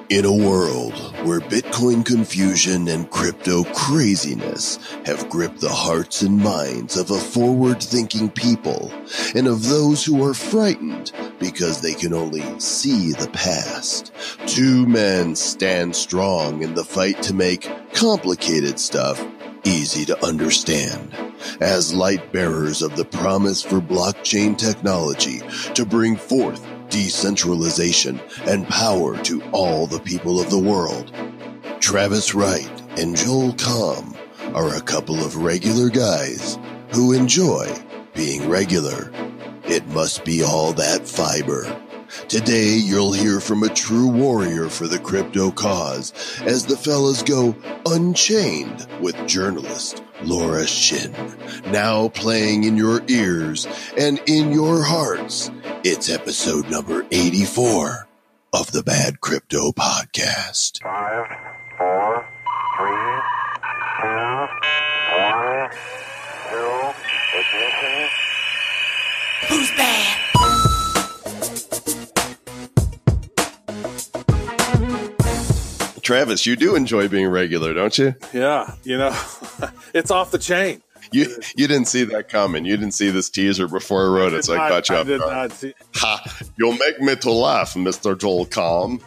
In a world where Bitcoin confusion and crypto craziness have gripped the hearts and minds of a forward-thinking people and of those who are frightened because they can only see the past, two men stand strong in the fight to make complicated stuff easy to understand. As light bearers of the promise for blockchain technology to bring forth decentralization and power to all the people of the world, Travis Wright and Joel Comm are a couple of regular guys who enjoy being regular. It must be all that fiber. Today, you'll hear from a true warrior for the crypto cause as the fellas go unchained with journalist Laura Shin. Now playing in your ears and in your hearts, it's episode number 84 of the Bad Crypto Podcast. 5, 4, 3, 2, 1, 0, ignition. Who's bad? Travis, you do enjoy being regular, don't you? Yeah, it's off the chain. You didn't see that coming. You didn't see this teaser before I wrote it, so I caught you up. I did not see. Ha! You'll make me to laugh, Mr. Joel Comm.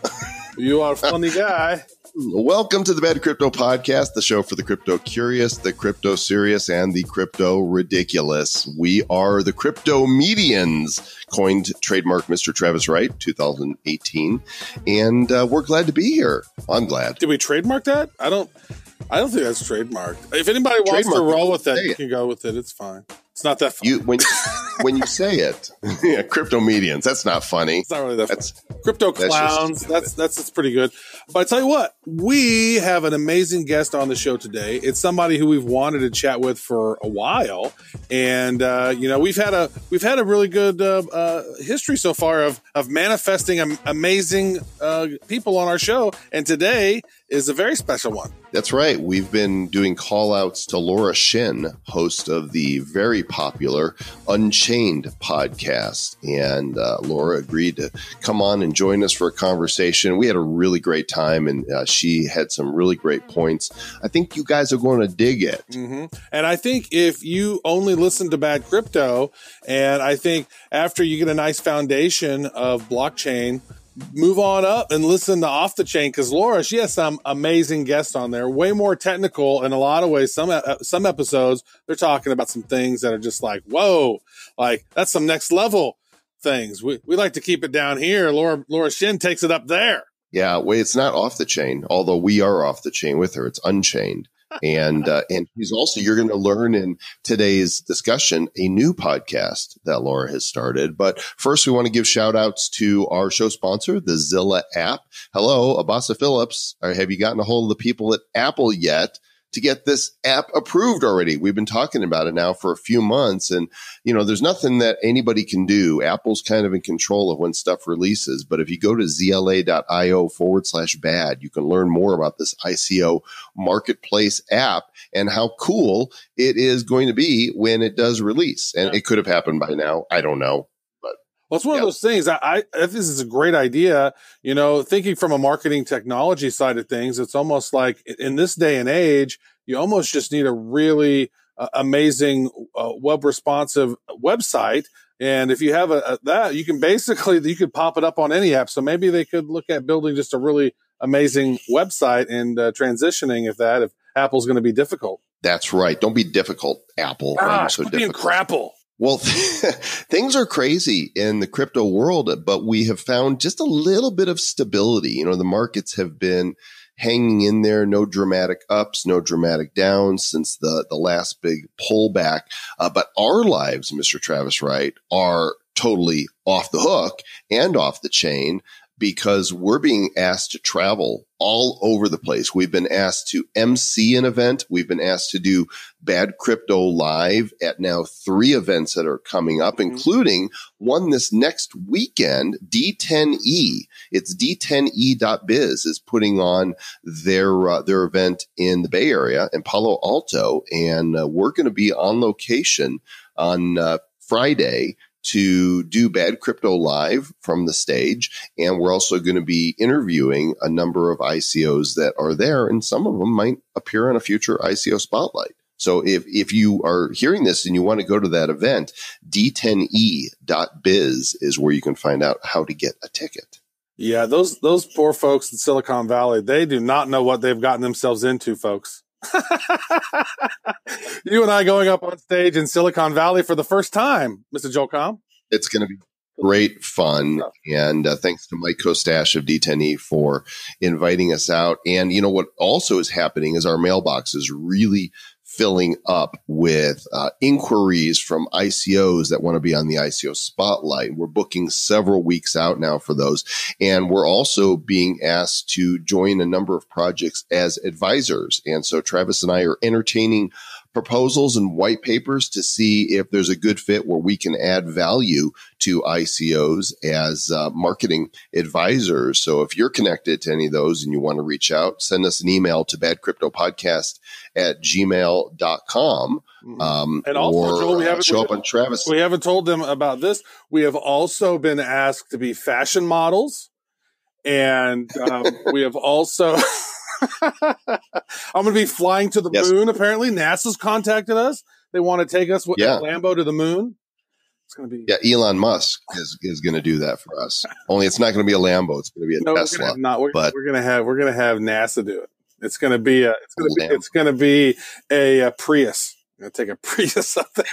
You are a funny guy. Welcome to the Bad Crypto Podcast, the show for the crypto curious, the crypto serious, and the crypto ridiculous. We are the Crypto Medians, coined trademark Mr. Travis Wright, 2018, and we're glad to be here. I'm glad. Did we trademark that? I don't think that's trademarked. If anybody wants to roll with that, you can go with it. It's fine. It's not that funny. When you say it, yeah, Crypto Medians, that's not funny. It's not really that funny. Crypto clowns, that's pretty good. But I tell you what, we have an amazing guest on the show today. It's somebody who we've wanted to chat with for a while, and we've had a really good history so far of manifesting amazing people on our show, and today is a very special one. That's right. We've been doing call outs to Laura Shin, host of the very popular Unchained podcast. And Laura agreed to come on and join us for a conversation. We had a really great time, and she had some really great points. I think you guys are going to dig it. Mm-hmm. And I think if you only listen to Bad Crypto, and I think after you get a nice foundation of blockchain, move on up and listen to Off the Chain, because Laura, she has some amazing guests on there, way more technical in a lot of ways. Some episodes, they're talking about some things that are just like, whoa, like that's some next level things. We like to keep it down here. Laura Shin takes it up there. Yeah, wait, it's not off the chain, although we are off the chain with her. It's unchained. And she's also, you're going to learn in today's discussion, a new podcast that Laura has started. But first, we want to give shout outs to our show sponsor, the Zilla app. Hello, Abasa Phillips. Have you gotten a hold of the people at Apple yet to get this app approved already? We've been talking about it now for a few months, and there's nothing that anybody can do. Apple's kind of in control of when stuff releases, but if you go to zla.io/bad, you can learn more about this ICO marketplace app and how cool it is going to be when it does release. And it could have happened by now. I don't know. Well, it's one of those things. I think this is a great idea. Thinking from a marketing technology side of things, it's almost like in this day and age, you almost just need a really amazing web responsive website. And if you have that, you could pop it up on any app. So maybe they could look at building just a really amazing website and transitioning if Apple's going to be difficult. That's right. Don't be difficult, Apple. Why are you so difficult? Crapple. Well, things are crazy in the crypto world, but we have found just a little bit of stability. The markets have been hanging in there, no dramatic ups, no dramatic downs since the last big pullback. But our lives, Mr. Travis Wright, are totally off the hook and off the chain, because we're being asked to travel all over the place. We've been asked to MC an event. We've been asked to do Bad Crypto Live at now 3 events that are coming up, including one this next weekend, D10E. It's D10E.biz is putting on their event in the Bay Area in Palo Alto. And we're going to be on location on Friday to do Bad Crypto live from the stage. And we're also going to be interviewing a number of ICOs that are there, and some of them might appear on a future ICO spotlight. So if you are hearing this and you want to go to that event, d10e.biz is where you can find out how to get a ticket. Yeah, those poor folks in Silicon Valley, they do not know what they've gotten themselves into, folks. You and I going up on stage in Silicon Valley for the first time, Mr. Joel Comm. It's going to be great fun. And thanks to Mike Kostash of D10E for inviting us out. And you know what also is happening is our mailbox is really filling up with inquiries from ICOs that want to be on the ICO spotlight. We're booking several weeks out now for those. And we're also being asked to join a number of projects as advisors. And so Travis and I are entertaining proposals and white papers to see if there's a good fit where we can add value to ICOs as marketing advisors. So if you're connected to any of those and you want to reach out, send us an email to badcryptopodcast@gmail.com. And also, Joel, we haven't show up on Travis. We haven't told them about this. We have also been asked to be fashion models. And we have also... I'm going to be flying to the moon. Apparently, NASA's contacted us. They want to take us with a Lambo to the moon. It's going to be Elon Musk is going to do that for us. Only it's not going to be a Lambo. It's going to be a Tesla. We're going to have NASA do it. It's going to be a Prius. I'm going to take a Prius up there.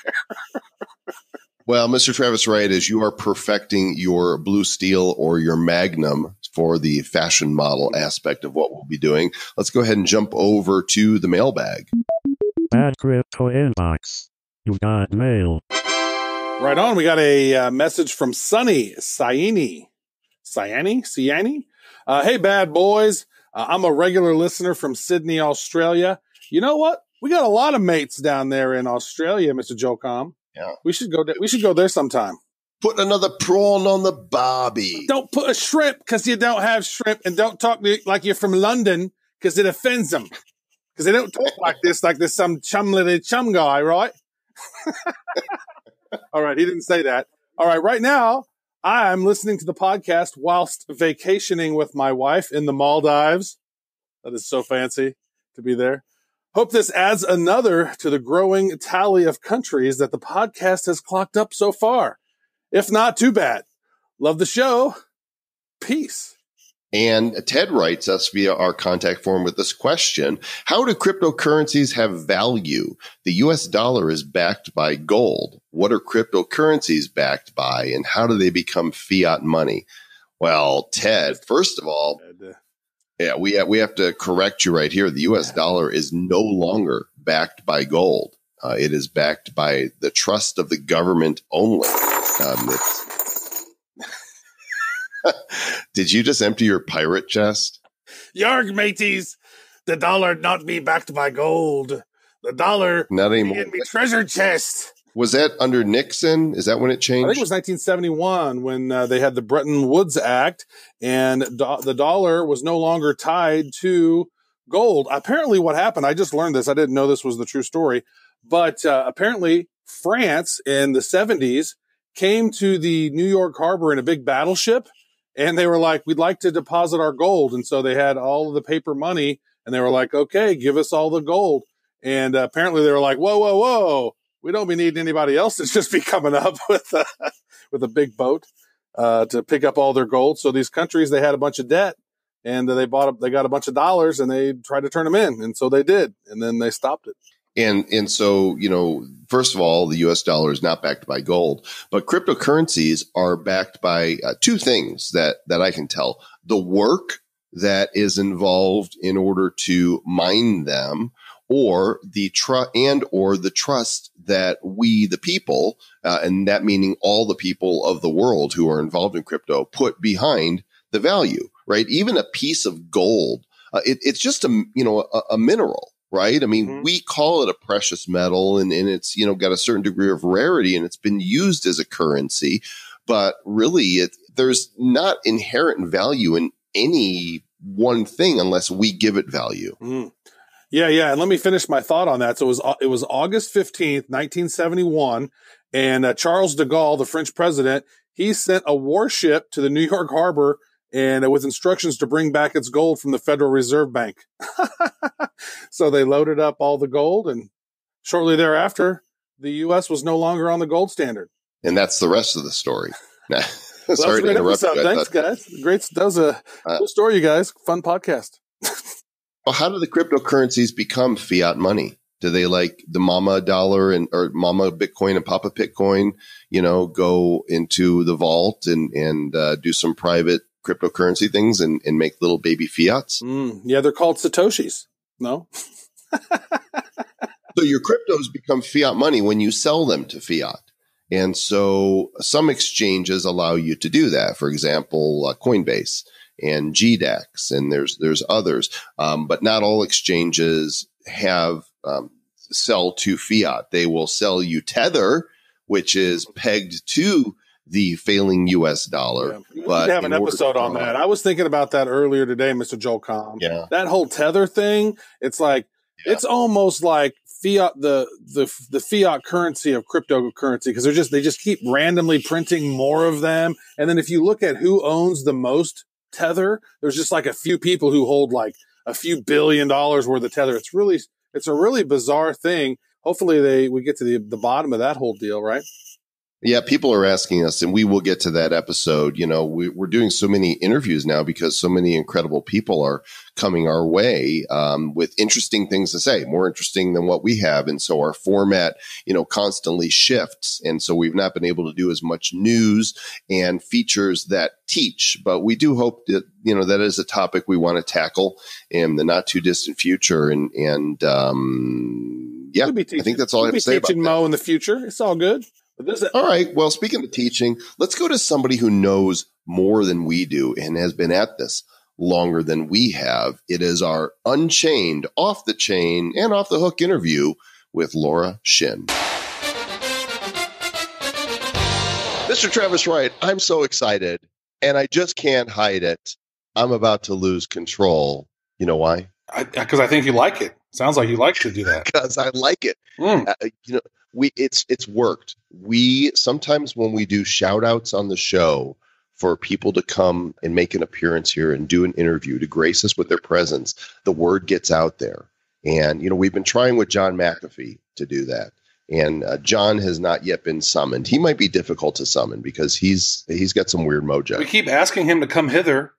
Well, Mr. Travis Wright, as you are perfecting your blue steel or your Magnum for the fashion model aspect of what we'll be doing, let's go ahead and jump over to the mailbag. Bad Crypto Inbox. You've got mail. Right on. We got a message from Sunny Siani. Hey, bad boys. I'm a regular listener from Sydney, Australia. You know what? We got a lot of mates down there in Australia, Mr. Joel Comm. Yeah. We should go there sometime. Put another prawn on the barbie. Don't put a shrimp because you don't have shrimp, and don't talk like you're from London because it offends them. Because they don't talk like this some chum guy, right? All right, he didn't say that. All right, right now I'm listening to the podcast whilst vacationing with my wife in the Maldives. That is so fancy to be there. Hope this adds another to the growing tally of countries that the podcast has clocked up so far. If not, too bad. Love the show. Peace. And Ted writes us via our contact form with this question. How do cryptocurrencies have value? The US dollar is backed by gold. What are cryptocurrencies backed by, and how do they become fiat money? Well, Ted, first of all, we have to correct you right here. The U.S. dollar is no longer backed by gold. It is backed by the trust of the government only. Did you just empty your pirate chest? Yarg, mateys. The dollar not be backed by gold. The dollar not anymore. In me treasure chest. Was that under Nixon? Is that when it changed? I think it was 1971 when they had the Bretton Woods Act, and the dollar was no longer tied to gold. Apparently what happened, I just learned this. I didn't know this was the true story, but apparently France in the 70s came to the New York harbor in a big battleship, and they were like, we'd like to deposit our gold. And so they had all of the paper money, and they were like, okay, give us all the gold. And apparently they were like, whoa. We don't be needing anybody else to just be coming up with a big boat to pick up all their gold. So these countries, they had a bunch of debt, and they got a bunch of dollars, and they tried to turn them in, and so they did, and then they stopped it. And so, first of all, the U.S. dollar is not backed by gold, but cryptocurrencies are backed by two things that I can tell: the work that is involved in order to mine them, or the trust that we, the people, and that meaning all the people of the world who are involved in crypto, put behind the value, right? Even a piece of gold, it's just a mineral, right? I mean, we call it a precious metal, and it's, got a certain degree of rarity, and it's been used as a currency, but really there's not inherent value in any one thing unless we give it value. Yeah. And let me finish my thought on that. So it was August 15th, 1971. And Charles de Gaulle, the French president, he sent a warship to the New York harbor and with instructions to bring back its gold from the Federal Reserve Bank. So they loaded up all the gold, and shortly thereafter, the U.S. was no longer on the gold standard. And that's the rest of the story. Well, Sorry to interrupt you. Thanks, guys. Great. That was a cool story, you guys. Fun podcast. Well, how do the cryptocurrencies become fiat money? Do they like the mama dollar or mama Bitcoin and papa Bitcoin, go into the vault and do some private cryptocurrency things and make little baby fiats? Yeah, they're called Satoshis. No? So your cryptos become fiat money when you sell them to fiat. And so some exchanges allow you to do that. For example, Coinbase and GDAX, and there's others. But not all exchanges have sell to fiat. They will sell you Tether, which is pegged to the failing U.S. dollar. Yeah. But we have an episode on that. I was thinking about that earlier today, Mr. Joel Comm. Yeah. That whole Tether thing, it's like, it's almost like fiat, the fiat currency of cryptocurrency, because they just keep randomly printing more of them. And then if you look at who owns the most Tether, there's just like a few people who hold like a few $1 billion worth of Tether. It's a really bizarre thing. Hopefully we get to the bottom of that whole deal, right? Yeah, people are asking us, and we will get to that episode. We're doing so many interviews now because so many incredible people are coming our way with interesting things to say, more interesting than what we have. And so our format, constantly shifts. And so we've not been able to do as much news and features that teach. But we do hope that, that is a topic we want to tackle in the not too distant future. And yeah, I think that's all I have to say about that. Teaching Mo in the future. It's all good. All right. Well, speaking of teaching, let's go to somebody who knows more than we do and has been at this longer than we have. It is our Unchained, Off the Chain, and Off the Hook interview with Laura Shin. Mr. Travis Wright, I'm so excited, and I just can't hide it. I'm about to lose control. You know why? Because I think you like it. Sounds like you like to do that. Because I like it. It's worked. We sometimes when we do shout outs on the show for people to come and make an appearance here and do an interview to grace us with their presence, the word gets out there. And, we've been trying with John McAfee to do that. And John has not yet been summoned. He might be difficult to summon because he's got some weird mojo. We keep asking him to come hither,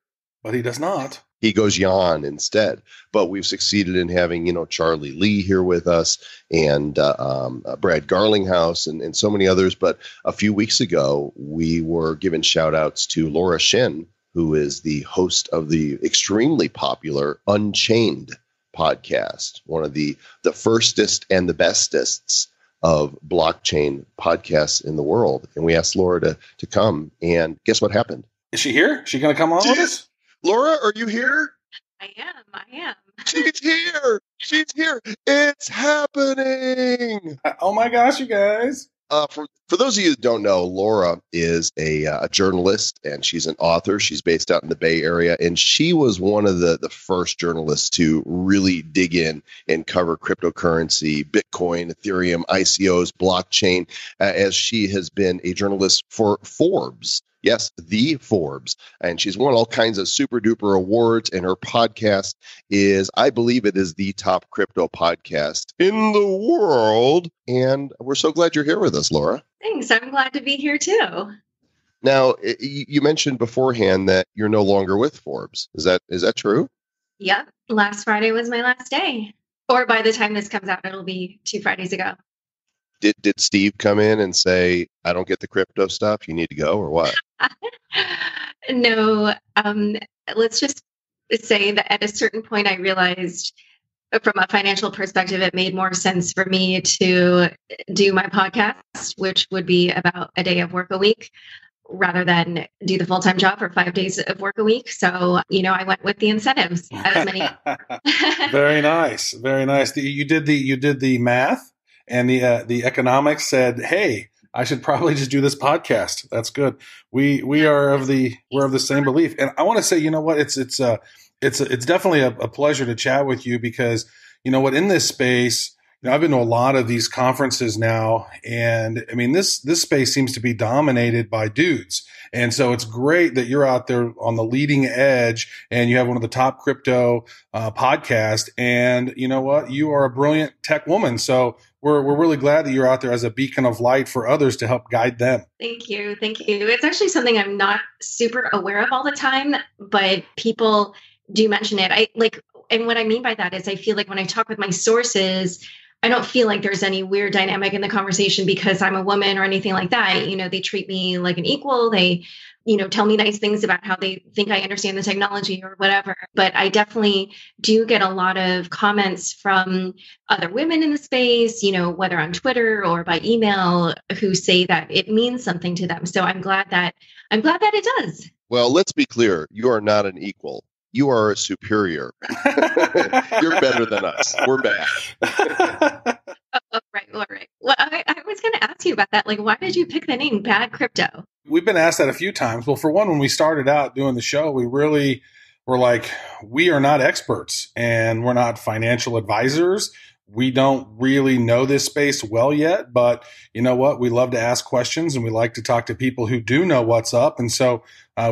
but he does not. He goes yawn instead. But we've succeeded in having, Charlie Lee here with us and Brad Garlinghouse and so many others. But a few weeks ago, we were giving shout outs to Laura Shin, who is the host of the extremely popular Unchained podcast, one of the firstest and the bestest of blockchain podcasts in the world. And we asked Laura to come. And guess what happened? Is she here? Is she going to come on with us? Laura, are you here? I am. She's here. It's happening. Oh my gosh, you guys. For those of you that don't know, Laura is a journalist and she's an author. She's based out in the Bay Area, and she was one of the first journalists to really dig in and cover cryptocurrency, Bitcoin, Ethereum, ICOs, blockchain, as she has been a journalist for Forbes. Yes, the Forbes. And she's won all kinds of super duper awards. And her podcast is, I believe it is the top crypto podcast in the world. And we're so glad you're here with us, Laura. Thanks. I'm glad to be here too. Now, you mentioned beforehand that you're no longer with Forbes. Is that true? Yep. Last Friday was my last day. Or by the time this comes out, it'll be 2 Fridays ago. Did Steve come in and say, I don't get the crypto stuff, you need to go, or what? No. Let's just say that at a certain point, I realized from a financial perspective, it made more sense for me to do my podcast, which would be about a day of work a week, rather than do the full-time job for 5 days of work a week. So, I went with the incentives. As many. Very nice. Very nice. You did the math. And the economics said, "Hey, I should probably just do this podcast." That's good. We're of the same belief. And I want to say, you know what? It's definitely a pleasure to chat with you because you know what, in this space, I've been to a lot of these conferences now, and I mean, this space seems to be dominated by dudes. And so it's great that you're out there on the leading edge and you have one of the top crypto podcasts. And you know what? You are a brilliant tech woman. So we're really glad that you're out there as a beacon of light for others to help guide them. Thank you. Thank you. It's actually something I'm not super aware of all the time, but people do mention it. And what I mean by that is I feel like when I talk with my sources, I don't feel like there's any weird dynamic in the conversation because I'm a woman or anything like that. They treat me like an equal. They, tell me nice things about how they think I understand the technology or whatever. But I definitely do get a lot of comments from other women in the space, whether on Twitter or by email, who say that it means something to them. So I'm glad that it does. Well, let's be clear. You are not an equal. You are a superior. You're better than us. We're bad. Oh, right. All right. Well, I was going to ask you about that. Like, why did you pick the name Bad Crypto? We've been asked that a few times. Well, for one, when we started out doing the show, we really were like, we are not experts and we're not financial advisors. We don't really know this space well yet, but you know what? We love to ask questions and we like to talk to people who do know what's up. And so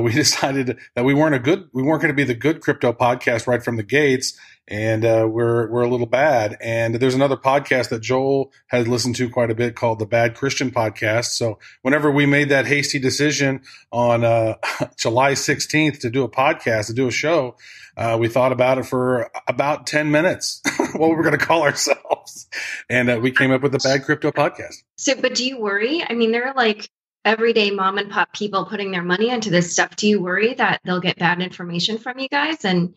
we decided that we weren't going to be the good crypto podcast right from the gates. And we're a little bad. And there's another podcast that Joel has listened to quite a bit called the Bad Christian Podcast. So whenever we made that hasty decision on July 16th to do a podcast, to do a show, we thought about it for about 10 minutes, what we were going to call ourselves. And we came up with the Bad Crypto Podcast. So, but do you worry? I mean, there are like everyday mom and pop people putting their money into this stuff. Do you worry that they'll get bad information from you guys and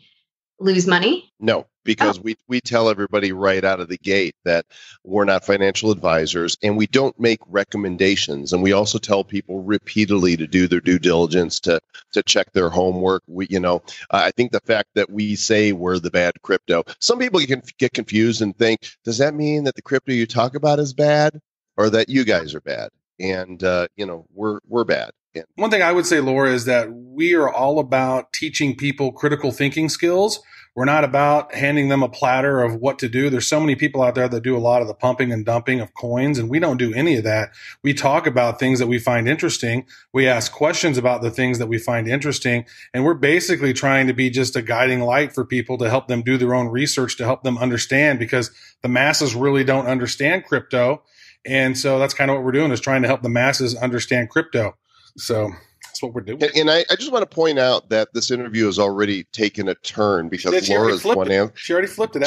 lose money? No, because we tell everybody right out of the gate that we're not financial advisors and we don't make recommendations. And we also tell people repeatedly to do their due diligence, to check their homework. I think the fact that we say we're the bad crypto, some people can get confused and think, does that mean that the crypto you talk about is bad or that you guys are bad? And, we're bad. Yeah. One thing I would say, Laura, is that we are all about teaching people critical thinking skills. We're not about handing them a platter of what to do. There's so many people out there that do a lot of the pumping and dumping of coins, and we don't do any of that. We talk about things that we find interesting. We ask questions about the things that we find interesting, and we're basically trying to be just a guiding light for people to help them do their own research, to help them understand, because the masses really don't understand crypto. And so that's kind of what we're doing, is trying to help the masses understand crypto. So that's what we're doing. And I just want to point out that this interview has already taken a turn because Laura's one answer. She already flipped it.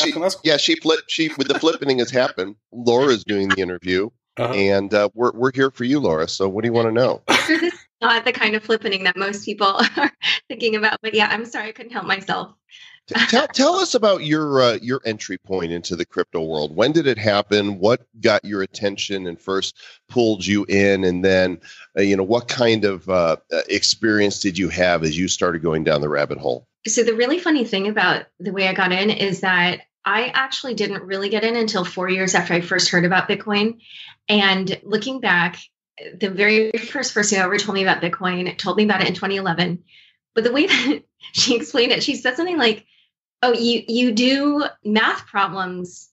She flipped. With the flipping has happened. Laura's doing the interview, and we're here for you, Laura. So what do you want to know? This is not the kind of flipping that most people are thinking about. But yeah, I'm sorry, I couldn't help myself. Tell us about your entry point into the crypto world. When did it happen? What got your attention and first pulled you in? And then, what kind of experience did you have as you started going down the rabbit hole? So the really funny thing about the way I got in is that I actually didn't really get in until 4 years after I first heard about Bitcoin. And looking back, the very first person who ever told me about Bitcoin told me about it in 2011. But the way that she explained it, she said something like, oh, you do math problems,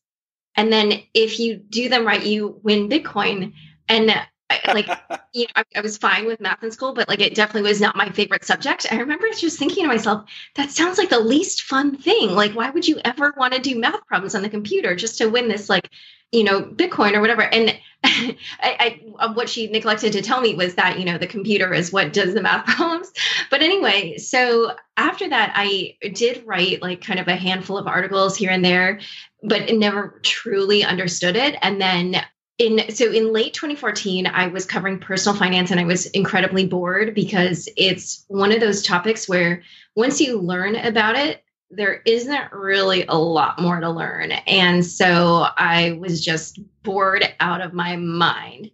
and then if you do them right, you win Bitcoin. And I was fine with math in school, but it definitely was not my favorite subject. I remember just thinking to myself, that sounds like the least fun thing. Why would you ever want to do math problems on the computer just to win this, Bitcoin or whatever? And what she neglected to tell me was that, the computer is what does the math problems. But anyway, so after that, I did write kind of a handful of articles here and there, but never truly understood it. And then in late 2014, I was covering personal finance and I was incredibly bored because it's one of those topics where once you learn about it, there isn't really a lot more to learn. And so I was just bored out of my mind.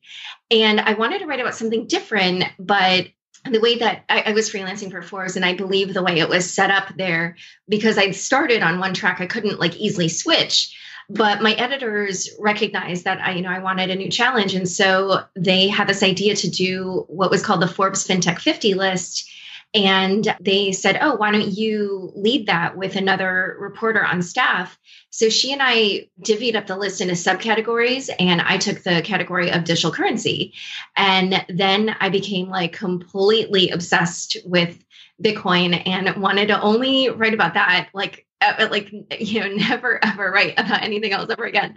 And I wanted to write about something different, but the way that I was freelancing for Forbes, and I believe the way it was set up there, because I'd started on one track, I couldn't easily switch. But my editors recognized that I wanted a new challenge. And so they had this idea to do what was called the Forbes FinTech 50 list. And they said, oh, why don't you lead that with another reporter on staff? So she and I divvied up the list into subcategories, and I took the category of digital currency. And then I became like completely obsessed with Bitcoin and wanted to only write about that, never ever write about anything else ever again.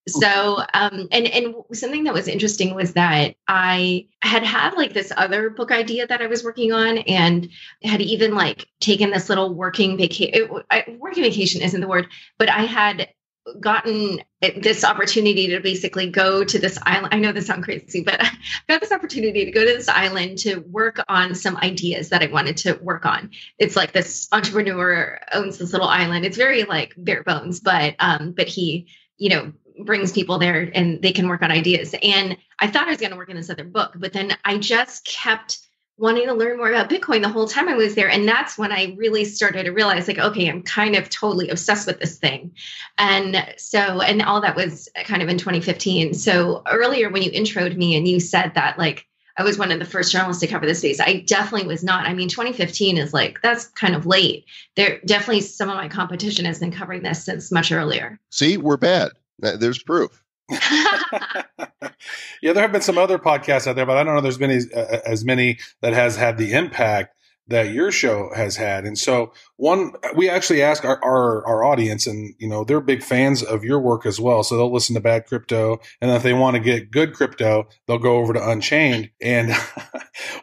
So, and something that was interesting was that I had like this other book idea that I was working on, and had even like taken this little working vacation. Working vacation isn't the word, but I had gotten this opportunity to basically go to this island. I know this sounds crazy, but I got this opportunity to go to this island to work on some ideas that I wanted to work on. It's like this entrepreneur owns this little island. It's very like bare bones, but he, brings people there and they can work on ideas. And I thought I was going to work in this other book, but then I just kept wanting to learn more about Bitcoin the whole time I was there. And that's when I really started to realize, like, okay, I'm kind of totally obsessed with this thing. And all that was kind of in 2015. So earlier when you introed me and you said that, like, I was one of the first journalists to cover this space, I definitely was not. I mean, 2015 is like, that's kind of late. There definitely some of my competition has been covering this since much earlier. See, we're bad. There's proof. Yeah, there have been some other podcasts out there, but I don't know there's been as many that has had the impact that your show has had. And so we actually ask our audience, and they're big fans of your work as well. So they'll listen to Bad Crypto, and if they want to get good crypto, they'll go over to Unchained. And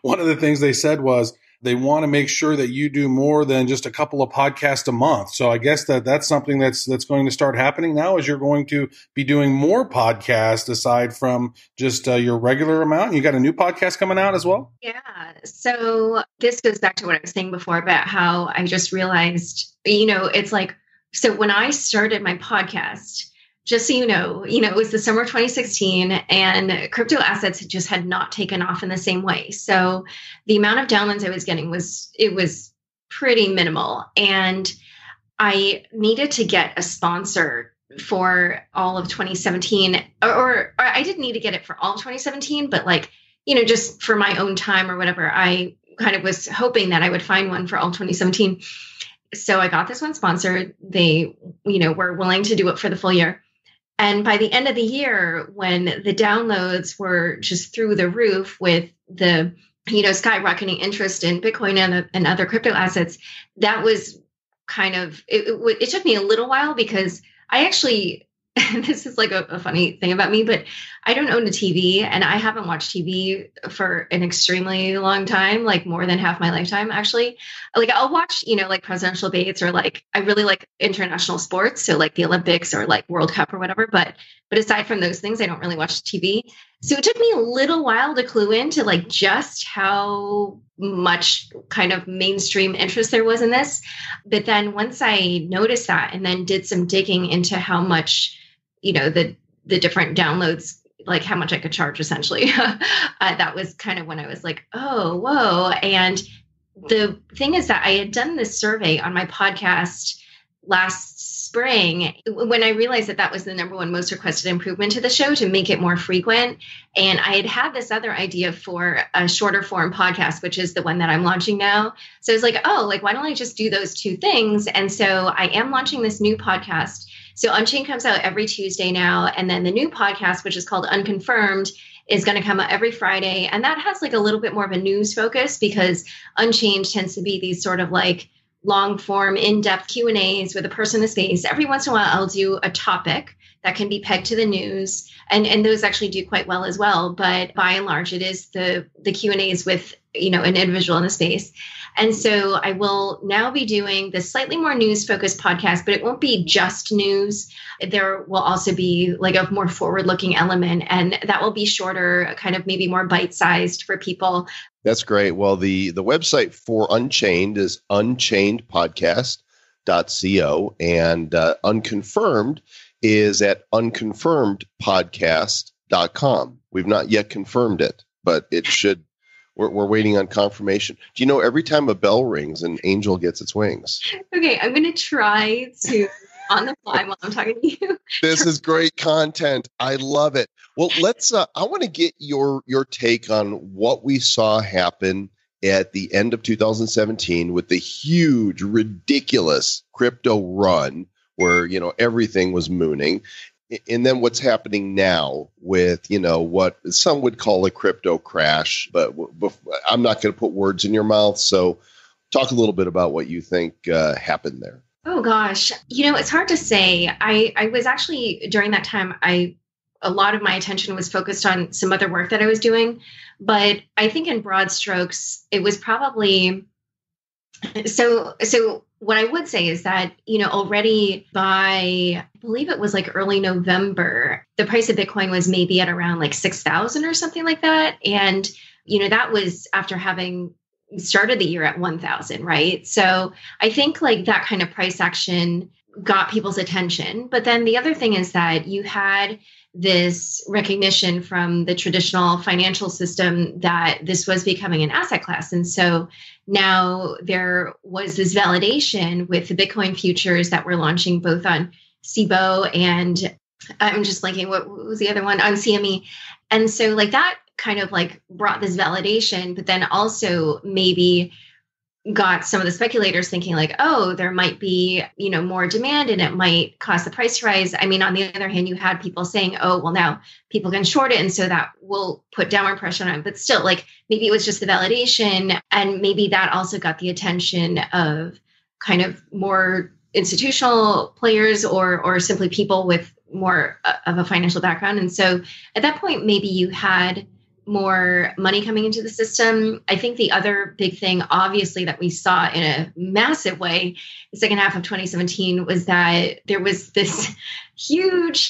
one of the things they said was they want to make sure that you do more than just a couple of podcasts a month. So I guess that's something that's going to start happening now, is you're going to be doing more podcasts aside from just your regular amount. You got a new podcast coming out as well? Yeah. So this goes back to what I was saying before about how I just realized, it's like, so when I started my podcast, just so it was the summer of 2016, and crypto assets just had not taken off in the same way. So the amount of downloads I was getting was pretty minimal. And I needed to get a sponsor for all of 2017, or I didn't need to get it for all of 2017, but just for my own time or whatever, I kind of was hoping that I would find one for all 2017. So I got this one sponsor. They, were willing to do it for the full year. And by the end of the year, when the downloads were just through the roof with the, skyrocketing interest in Bitcoin and other crypto assets, that was kind of, it took me a little while, because I actually, this is like a funny thing about me, but I don't own a TV, and I haven't watched TV for an extremely long time, like more than half my lifetime, actually. Like I'll watch, presidential debates, or I really like international sports. So like the Olympics or like World Cup or whatever. But aside from those things, I don't really watch TV. So it took me a little while to clue into just how much kind of mainstream interest there was in this. But then once I noticed that, and then did some digging into how much, the different downloads, like how much I could charge, essentially, that was kind of when I was like, oh, whoa. And the thing is that I had done this survey on my podcast last spring when I realized that was the number one most requested improvement to the show, to make it more frequent. And I had this other idea for a shorter form podcast, which is the one that I'm launching now. So I was like, why don't I just do those two things? And so I am launching this new podcast. So Unchained comes out every Tuesday now. And then the new podcast, which is called Unconfirmed, is going to come out every Friday. And that has a little bit more of a news focus, because Unchained tends to be these sort of long form, in-depth Q&As with a person in the space. Every once in a while, I'll do a topic that can be pegged to the news. And those actually do quite well as well. But by and large, it is the Q&As with, an individual in the space. And so I will now be doing this slightly more news focused podcast, but it won't be just news. There will also be a more forward looking element, and that will be shorter, kind of maybe more bite sized for people. That's great. Well, the website for Unchained is unchainedpodcast.co, and Unconfirmed is at unconfirmedpodcast.com. We've not yet confirmed it, but it should. We're waiting on confirmation. Do you know every time a bell rings, an angel gets its wings? Okay, I'm going to try to on the fly while I'm talking to you. This is great content. I love it. Well, let's. I want to get your take on what we saw happen at the end of 2017 with the huge, ridiculous crypto run where, everything was mooning. And then what's happening now with, what some would call a crypto crash, but I'm not going to put words in your mouth. So talk a little bit about what you think happened there. Oh, gosh. It's hard to say. I was actually, during that time, a lot of my attention was focused on some other work that I was doing. But I think in broad strokes, it was probably, so what I would say is that, already by, I believe it was like early November, the price of Bitcoin was maybe at around like 6,000 or something like that. And, that was after having started the year at 1,000, right? So I think like that kind of price action got people's attention. But then the other thing is that you had this recognition from the traditional financial system that this was becoming an asset class. And so now there was this validation with the Bitcoin futures that were launching both on SIBO and I'm just blanking, what was the other one? On CME. And so like that kind of like brought this validation, but then also maybe got some of the speculators thinking like, oh, there might be, more demand and it might cause the price to rise. I mean, on the other hand, you had people saying, oh, well, now people can short it. And so that will put downward pressure on it. But still, like maybe it was just the validation. And maybe that also got the attention of kind of more institutional players or simply people with more of a financial background. And so at that point, maybe you had more money coming into the system. I think the other big thing, obviously, that we saw in a massive way the second half of 2017 was that there was this huge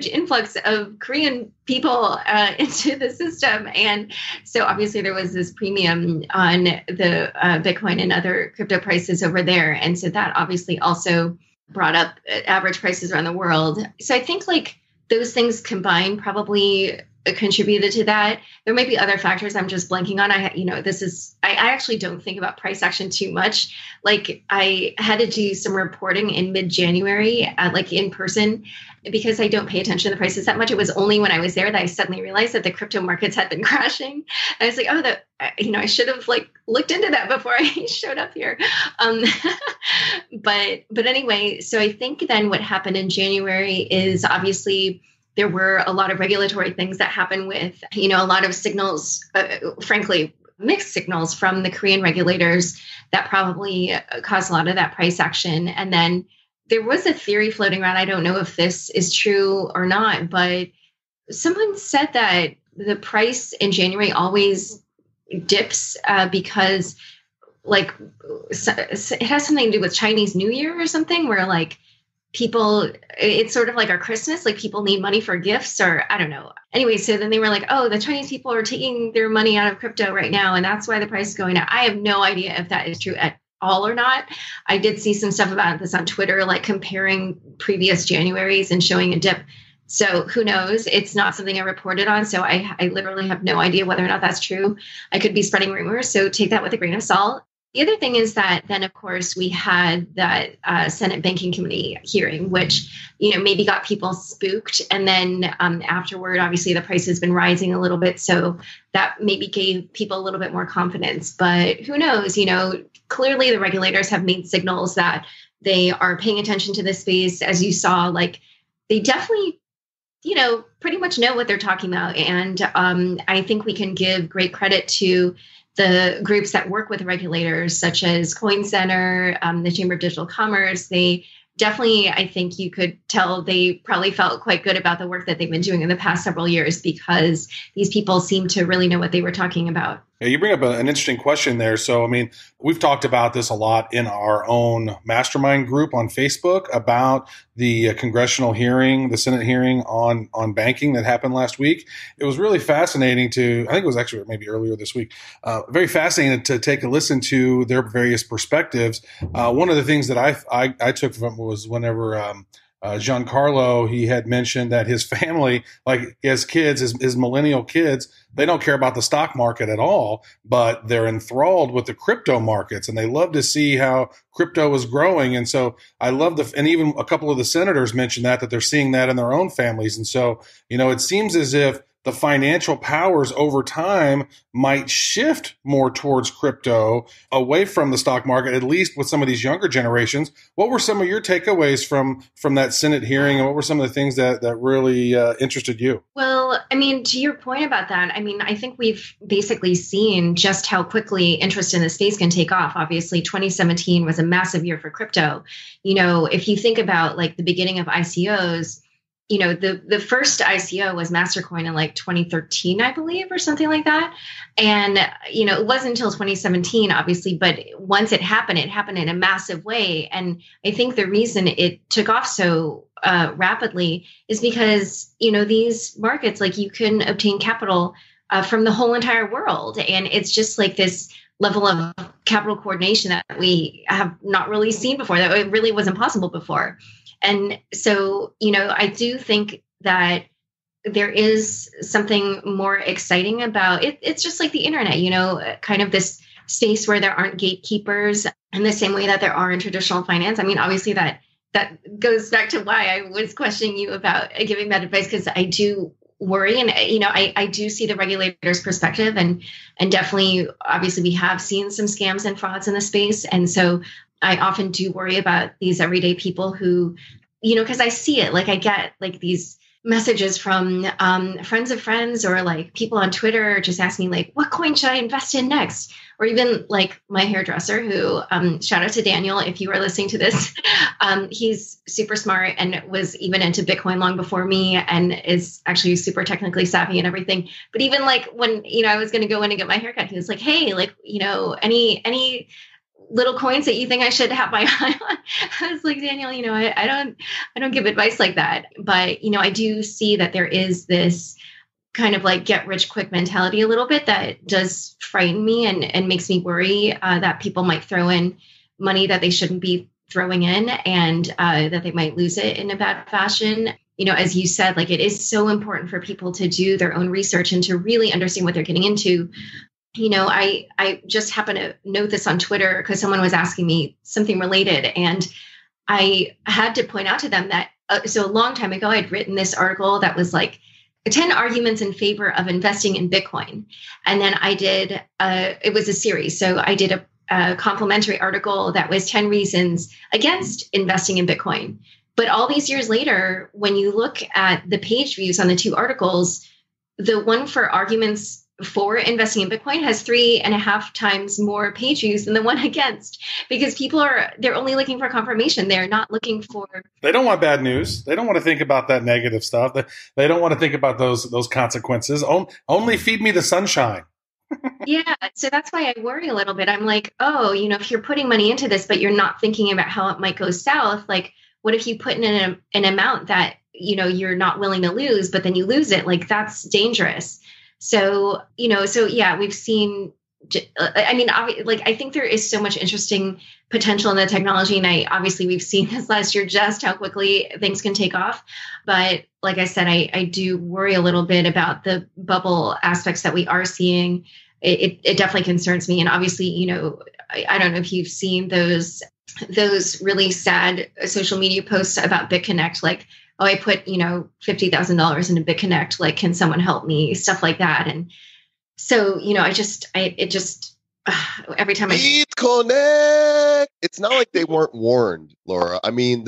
influx of Korean people into the system. And so obviously there was this premium on the Bitcoin and other crypto prices over there. And so that obviously also brought up average prices around the world. So I think like those things combined probably contributed to that. There might be other factors I'm just blanking on. I actually don't think about price action too much. Like I had to do some reporting in mid-January, like in person, because I don't pay attention to the prices that much. It was only when I was there that I suddenly realized that the crypto markets had been crashing. And I was like, oh, I should have like looked into that before I showed up here. But anyway, so I think then what happened in January is obviously there were a lot of regulatory things that happened with, a lot of signals, frankly, mixed signals from the Korean regulators that probably caused a lot of that price action. And then there was a theory floating around. I don't know if this is true or not, but someone said that the price in January always dips because like it has something to do with Chinese New Year or something where like people, it's sort of like our Christmas, like people need money for gifts or I don't know. Anyway, so then they were like, oh, the Chinese people are taking their money out of crypto right now. And that's why the price is going up. I have no idea if that is true at all or not. I did see some stuff about this on Twitter, like comparing previous Januaries and showing a dip. So who knows? It's not something I reported on. So I literally have no idea whether or not that's true. I could be spreading rumors. So take that with a grain of salt. The other thing is that then, of course, we had that Senate Banking Committee hearing, which, maybe got people spooked. And then afterward, obviously, the price has been rising a little bit. So that maybe gave people a little bit more confidence. But who knows? Clearly the regulators have made signals that they are paying attention to this space. As you saw, like they definitely, pretty much know what they're talking about. And I think we can give great credit to the groups that work with regulators, such as Coin Center, the Chamber of Digital Commerce. They definitely, I think you could tell they probably felt quite good about the work that they've been doing in the past several years because these people seem to really know what they were talking about. Yeah, you bring up an interesting question there. So, I mean, we've talked about this a lot in our own Mastermind group on Facebook about the congressional hearing, the Senate hearing on banking that happened last week. It was really fascinating I think it was actually maybe earlier this week, very fascinating to take a listen to their various perspectives. One of the things that I took from it was whenever Giancarlo, he had mentioned that his family, like his kids, his millennial kids, they don't care about the stock market at all, but they're enthralled with the crypto markets and they love to see how crypto is growing. And so I love and even a couple of the senators mentioned that they're seeing that in their own families. And so, it seems as if the financial powers over time might shift more towards crypto away from the stock market, at least with some of these younger generations. What were some of your takeaways from that Senate hearing, and what were some of the things that really interested you? Well, I mean, to your point about that, I mean, I think we've basically seen just how quickly interest in the space can take off. Obviously, 2017 was a massive year for crypto. You know, if you think about like the beginning of ICOs, you know, the first ICO was Mastercoin in like 2013, I believe, or something like that. And, you know, it wasn't until 2017, obviously, but once it happened in a massive way. And I think the reason it took off so rapidly is because, you know, these markets, like you can obtain capital from the whole entire world. And it's just like this level of capital coordination that we have not really seen before, that it really wasn't possible before. And so, you know, I do think that there is something more exciting about it. It's just like the internet, you know, kind of this space where there aren't gatekeepers in the same way that there are in traditional finance. I mean, obviously that goes back to why I was questioning you about giving that advice, because I do worry. And, you know, I do see the regulator's perspective, and definitely, obviously, we have seen some scams and frauds in the space. And so I often do worry about these everyday people who, you know, because I see it, like I get like these messages from friends of friends, or like people on Twitter just asking like, what coin should I invest in next? Or even like my hairdresser who, shout out to Daniel, if you are listening to this, he's super smart and was even into Bitcoin long before me, and is actually super technically savvy and everything. But even like when, you know, I was going to go in and get my haircut, he was like, hey, like, you know, any little coins that you think I should have my eye on? I was like, Daniel, you know, I don't give advice like that. But, you know, I do see that there is this kind of like get rich quick mentality a little bit that does frighten me and makes me worry that people might throw in money that they shouldn't be throwing in, and that they might lose it in a bad fashion. You know, as you said, like it is so important for people to do their own research and to really understand what they're getting into. You know, I just happened to note this on Twitter because someone was asking me something related, and I had to point out to them that so a long time ago, I'd written this article that was like 10 arguments in favor of investing in Bitcoin. And then I did, it was a series. So I did a complimentary article that was 10 reasons against investing in Bitcoin. But all these years later, when you look at the page views on the two articles, the one for arguments for investing in Bitcoin has 3.5 times more page views than the one against, because people they're only looking for confirmation. They're not looking for. They don't want bad news. They don't want to think about that negative stuff. They don't want to think about those consequences. Only feed me the sunshine. Yeah. So that's why I worry a little bit. I'm like, oh, you know, if you're putting money into this, but you're not thinking about how it might go south, like what if you put in an amount that, you know, you're not willing to lose, but then you lose it? Like that's dangerous. So, you know, so yeah, we've seen, I mean, like, I think there is so much interesting potential in the technology. And obviously we've seen this last year, just how quickly things can take off. But like I said, I do worry a little bit about the bubble aspects that we are seeing. It definitely concerns me. And obviously, you know, I don't know if you've seen those really sad social media posts about BitConnect, like, oh, I put, you know, $50,000 into BitConnect. Like, can someone help me? Stuff like that. And so, you know, every time BitConnect. It's not like they weren't warned, Laura. I mean,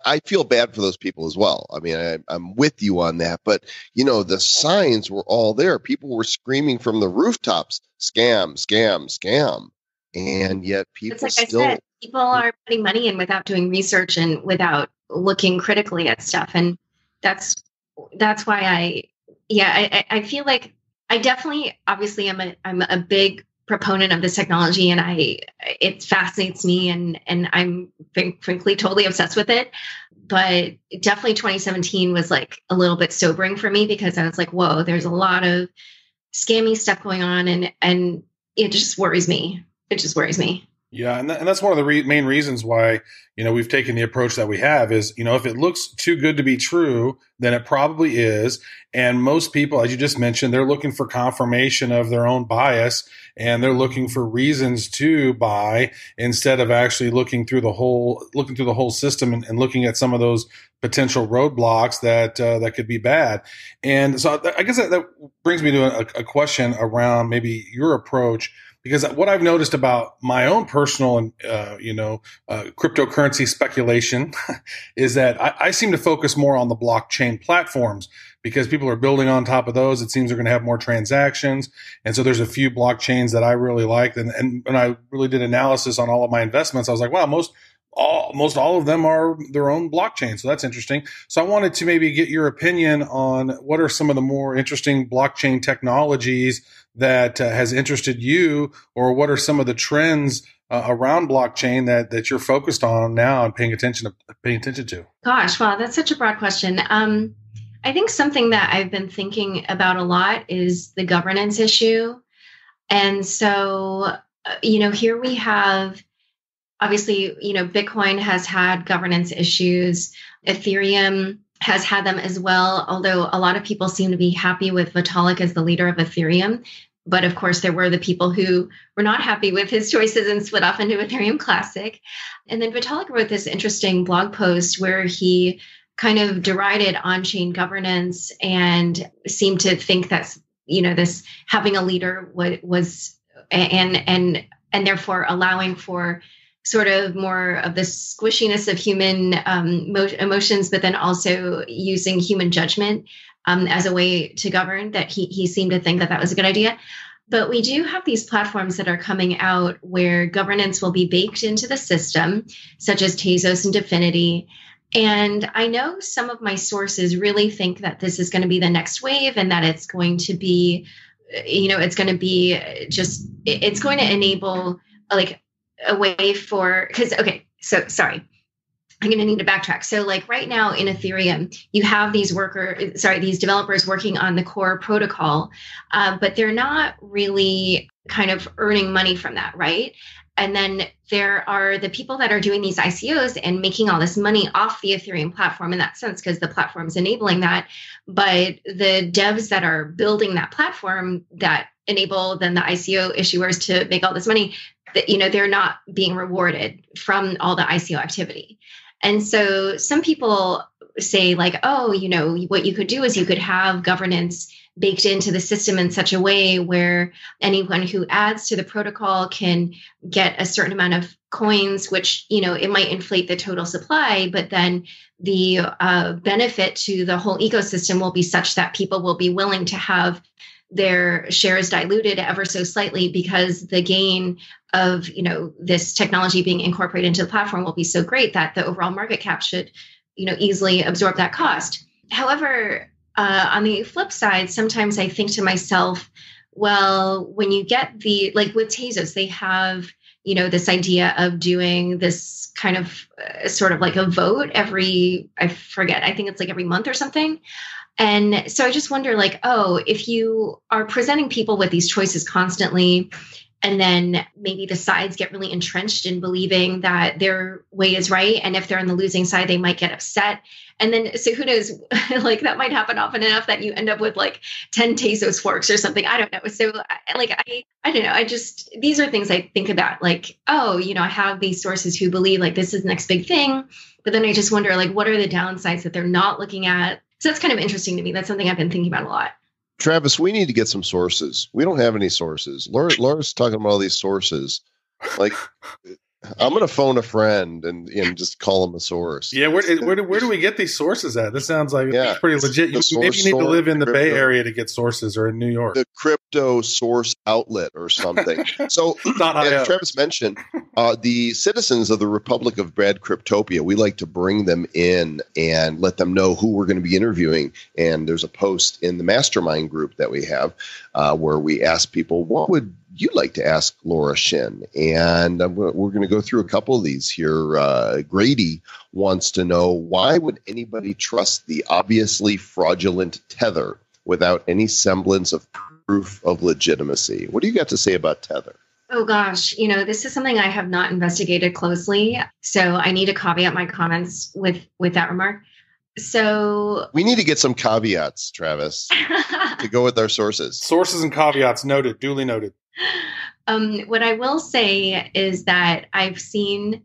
I feel bad for those people as well. I mean, I'm with you on that, but you know, the signs were all there. People were screaming from the rooftops, scam, scam, scam. And yet people it's like I said, people are putting money in without doing research and without looking critically at stuff. And that's why I feel like I definitely, obviously I'm a big proponent of this technology, and it fascinates me, and I'm frankly totally obsessed with it. But definitely 2017 was like a little bit sobering for me, because I was like, whoa, there's a lot of scammy stuff going on, and it just worries me. It just worries me. Yeah, and that's one of the main reasons why, we've taken the approach that we have is, if it looks too good to be true, then it probably is. And most people, as you just mentioned, they're looking for confirmation of their own bias, and they're looking for reasons to buy instead of actually looking through the whole system and looking at some of those potential roadblocks that could be bad. And so I guess that brings me to a question around maybe your approach. Because what I've noticed about my own personal, cryptocurrency speculation is that I seem to focus more on the blockchain platforms because people are building on top of those. It seems they're going to have more transactions. And so there's a few blockchains that I really like. And when I really did analysis on all of my investments, I was like, wow, most all of them are their own blockchain. So that's interesting. So I wanted to maybe get your opinion on what are some of the more interesting blockchain technologies that has interested you, or what are some of the trends around blockchain that you're focused on now and paying attention to? Gosh, wow, that's such a broad question. I think something that I've been thinking about a lot is the governance issue. And so, here we have, obviously, Bitcoin has had governance issues. Ethereum has had them as well, although a lot of people seem to be happy with Vitalik as the leader of Ethereum. But of course, there were the people who were not happy with his choices and split off into Ethereum Classic. And then Vitalik wrote this interesting blog post where he kind of derided on-chain governance and seemed to think that, this having a leader was and therefore allowing for sort of more of the squishiness of human emotions, but then also using human judgment as a way to govern, that he seemed to think that was a good idea. But we do have these platforms that are coming out where governance will be baked into the system, such as Tezos and Dfinity. And I know some of my sources really think that this is going to be the next wave and that it's going to be, it's going to enable like a way for, sorry, I'm going to need to backtrack. So like right now in Ethereum, you have these developers working on the core protocol, but they're not really kind of earning money from that, right? And then there are the people that are doing these ICOs and making all this money off the Ethereum platform in that sense, because the platform's enabling that. But the devs that are building that platform that enable then the ICO issuers to make all this money, they're not being rewarded from all the ICO activity. And so some people say like, oh, what you could do is you could have governance baked into the system in such a way where anyone who adds to the protocol can get a certain amount of coins, which, it might inflate the total supply, but then the benefit to the whole ecosystem will be such that people will be willing to have their shares diluted ever so slightly because the gain of, this technology being incorporated into the platform will be so great that the overall market cap should, easily absorb that cost. However, on the flip side, sometimes I think to myself, well, when you get like with Tezos, they have, this idea of doing this kind of sort of like a vote I think it's like every month or something. And so I just wonder like, oh, if you are presenting people with these choices constantly, and then maybe the sides get really entrenched in believing that their way is right. And if they're on the losing side, they might get upset. And then, so who knows, like that might happen often enough that you end up with like 10 Tezos forks or something. I don't know. So I don't know. These are things I think about like, oh, I have these sources who believe like this is the next big thing. But then I just wonder like, what are the downsides that they're not looking at? So that's kind of interesting to me. That's something I've been thinking about a lot. Travis, we need to get some sources. We don't have any sources. Laura's talking about all these sources. Like, I'm going to phone a friend and just call him a source. Yeah, where do we get these sources at? This sounds like it's pretty legit. Maybe you need to live in the Bay Area to get sources, or in New York. The crypto source outlet or something. So, as Travis mentioned, the citizens of the Republic of Bad Cryptopia, we like to bring them in and let them know who we're going to be interviewing. And there's a post in the Mastermind group that we have where we ask people, what would you like to ask Laura Shin? And we're going to go through a couple of these here. Grady wants to know, why would anybody trust the obviously fraudulent Tether without any semblance of proof of legitimacy? What do you got to say about Tether? Oh gosh, this is something I have not investigated closely, so I need to caveat my comments with that remark. So We need to get some caveats, Travis, to go with our sources. Sources and caveats noted, duly noted. What I will say is that I've seen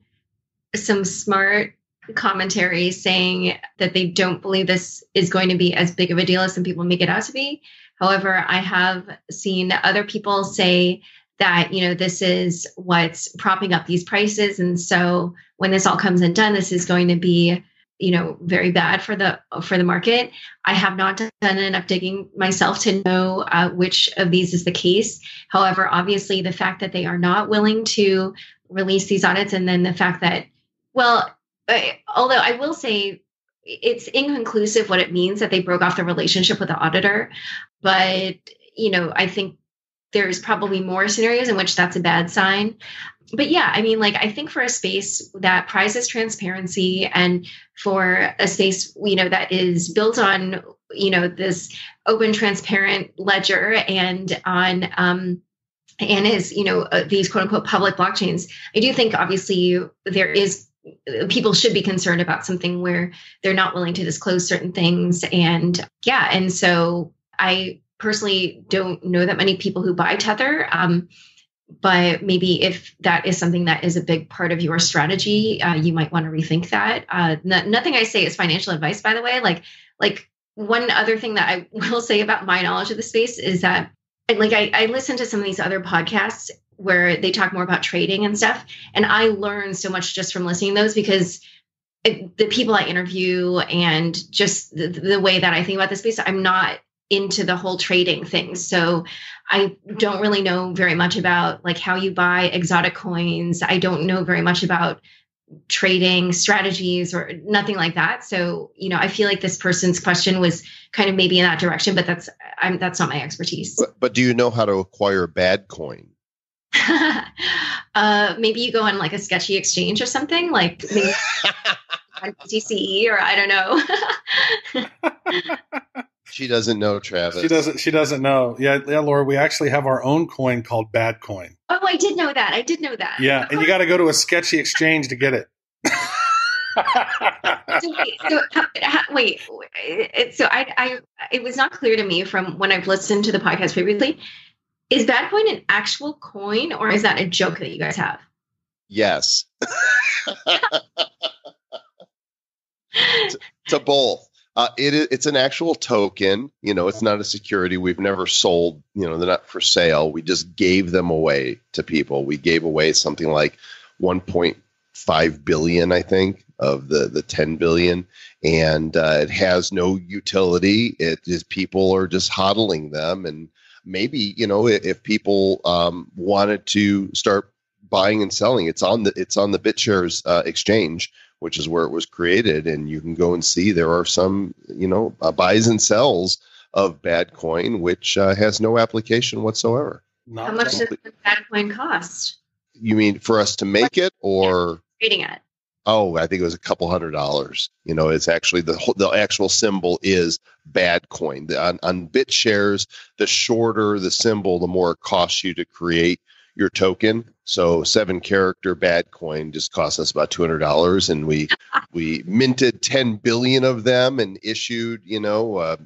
some smart commentary saying that they don't believe this is going to be as big of a deal as some people make it out to be. However, I have seen other people say that, this is what's propping up these prices. And so when this all comes undone, this is going to be, very bad for the market. I have not done enough digging myself to know which of these is the case. However, obviously the fact that they are not willing to release these audits, and then the fact that, although I will say it's inconclusive what it means that they broke off the relationship with the auditor, but, I think there's probably more scenarios in which that's a bad sign. But yeah, I think for a space that prizes transparency, and for a space, that is built on, this open, transparent ledger and on, and is, these quote unquote public blockchains, I do think obviously people should be concerned about something where they're not willing to disclose certain things. And yeah, and so I personally don't know that many people who buy Tether. But maybe if that is something that is a big part of your strategy, you might want to rethink that. Nothing I say is financial advice, by the way. Like one other thing that I will say about my knowledge of the space is that, I listen to some of these other podcasts where they talk more about trading and stuff, and I learn so much just from listening to those, because the people I interview and just the way that I think about the space, I'm not into the whole trading thing. So I don't really know very much about how you buy exotic coins. I don't know very much about trading strategies or nothing like that. So, I feel like this person's question was kind of maybe in that direction, but that's not my expertise. But do you know how to acquire bad coin? Maybe you go on a sketchy exchange or something, like maybe DCE, or I don't know. She doesn't know, Travis. She doesn't know. Yeah, Laura, we actually have our own coin called Bad Coin. Oh, I did know that. Yeah, and you got to go to a sketchy exchange to get it. So it was not clear to me from when I've listened to the podcast previously. Is Bad Coin an actual coin, or is that a joke that you guys have? Yes. It's a both. It's an actual token. It's not a security. We've never sold. They're not for sale. We just gave them away to people. We gave away something like 1.5 billion, I think, of the 10 billion, and it has no utility. It is people are just hodling them, and maybe if people wanted to start buying and selling, it's on the BitShares exchange, which is where it was created. And you can go and see there are some, buys and sells of Bad Coin, which has no application whatsoever. How much does the Bad Coin cost? You mean for us to make it, or trading it? Oh, I think it was a couple $100. It's actually the actual symbol is Bad Coin. On BitShares, the shorter the symbol, the more it costs you to create your token. So 7-character Bad Coin just cost us about $200, and we minted 10 billion of them and issued, a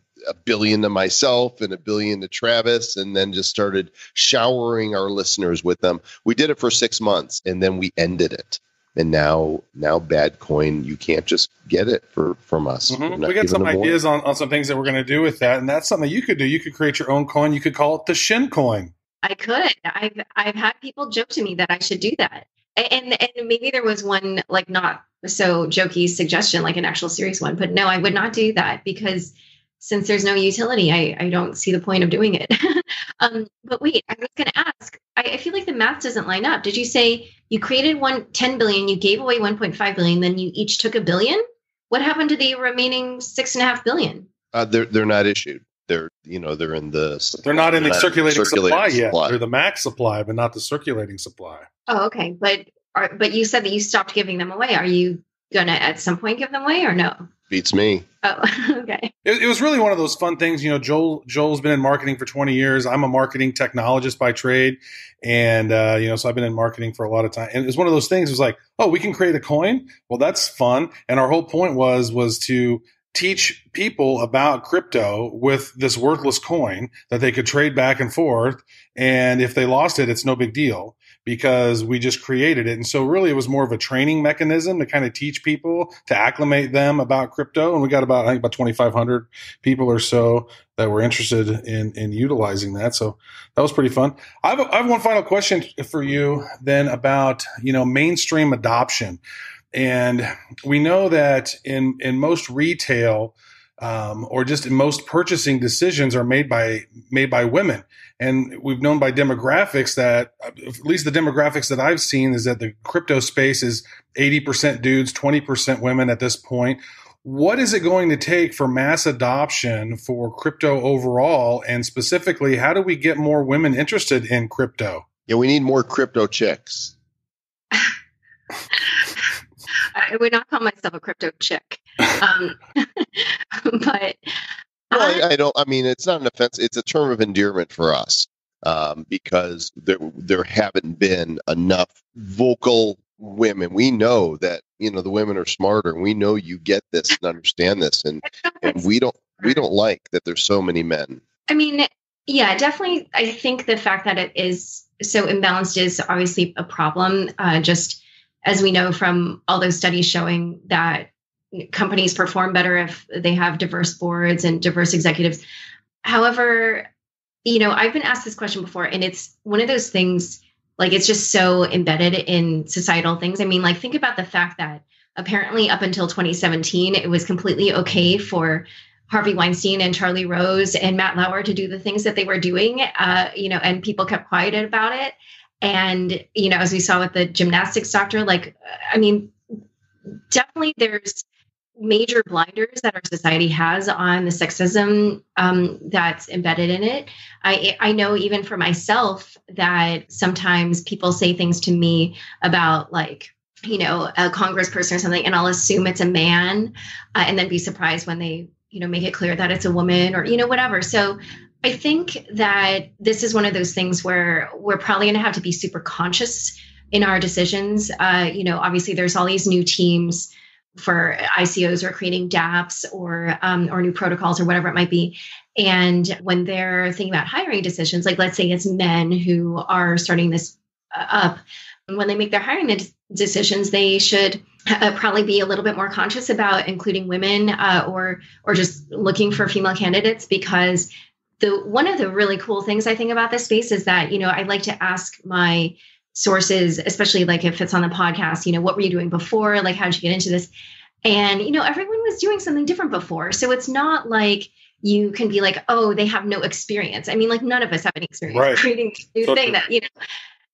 billion to myself and a billion to Travis, and then just started showering our listeners with them. We did it for 6 months, and then we ended it. And now Bad Coin, you can't just get it from us. Mm-hmm. We got some ideas on some things that we're going to do with that, and that's something you could do. You could create your own coin. You could call it the Shin coin. I could. I've had people joke to me that I should do that, and maybe there was one not so jokey suggestion, like an actual serious one. But no, I would not do that, because since there's no utility, I don't see the point of doing it. But wait, I was going to ask. I feel like the math doesn't line up. Did you say you created 10 billion, you gave away 1.5 billion, then you each took $1 billion? What happened to the remaining 6.5 billion? They're not issued. They're in the. They're not in the circulating supply yet. They're the max supply, but not the circulating supply. Oh, okay. But you said that you stopped giving them away. Are you gonna at some point give them away or no? Beats me. Oh, okay. It was really one of those fun things. Joel's been in marketing for 20 years. I'm a marketing technologist by trade. And, so I've been in marketing for a lot of time. And it was one of those things. It was like, oh, we can create a coin. Well, that's fun. And our whole point was to teach people about crypto with this worthless coin that they could trade back and forth. And if they lost it, it's no big deal because we just created it. And so really it was more of a training mechanism to kind of teach people, to acclimate them about crypto. And we got about 2,500 people or so that were interested in utilizing that. So that was pretty fun. I have one final question for you then about, mainstream adoption. And we know that in most retail, or just in most purchasing decisions are made by women. And we've known by demographics that, at least the demographics that I've seen, is that the crypto space is 80% dudes, 20% women at this point. What is it going to take for mass adoption for crypto overall? And specifically, how do we get more women interested in crypto? Yeah, we need more crypto chicks. I would not call myself a crypto chick. But I don't. I mean, it's not an offense. It's a term of endearment for us because there haven't been enough vocal women. We know that the women are smarter, and we know you get this and understand this, and we don't like that there's so many men. I mean, yeah, definitely. I think the fact that it is so imbalanced is obviously a problem. Just as we know from all those studies showing that companies perform better if they have diverse boards and diverse executives. However, I've been asked this question before, and it's one of those things, like, it's just so embedded in societal things. I mean, like, think about the fact that apparently up until 2017, it was completely okay for Harvey Weinstein and Charlie Rose and Matt Lauer to do the things that they were doing, and people kept quiet about it. And, as we saw with the gymnastics doctor, definitely there's major blinders that our society has on the sexism that's embedded in it. I know even for myself that sometimes people say things to me about a congressperson or something, and I'll assume it's a man and then be surprised when they, make it clear that it's a woman or, whatever. So I think that this is one of those things where we're probably going to have to be super conscious in our decisions. Obviously there's all these new teams for ICOs or creating dApps or new protocols or whatever it might be. And when they're thinking about hiring decisions, like let's say it's men who are starting this up, when they make their hiring decisions, they should probably be a little bit more conscious about including women or just looking for female candidates, because one of the really cool things I think about this space is that, I like to ask my sources, especially like if it's on the podcast, what were you doing before? Like, how'd you get into this? And, everyone was doing something different before. So it's not like you can be like, oh, they have no experience. I mean, like, none of us have any experience creating a new thing that,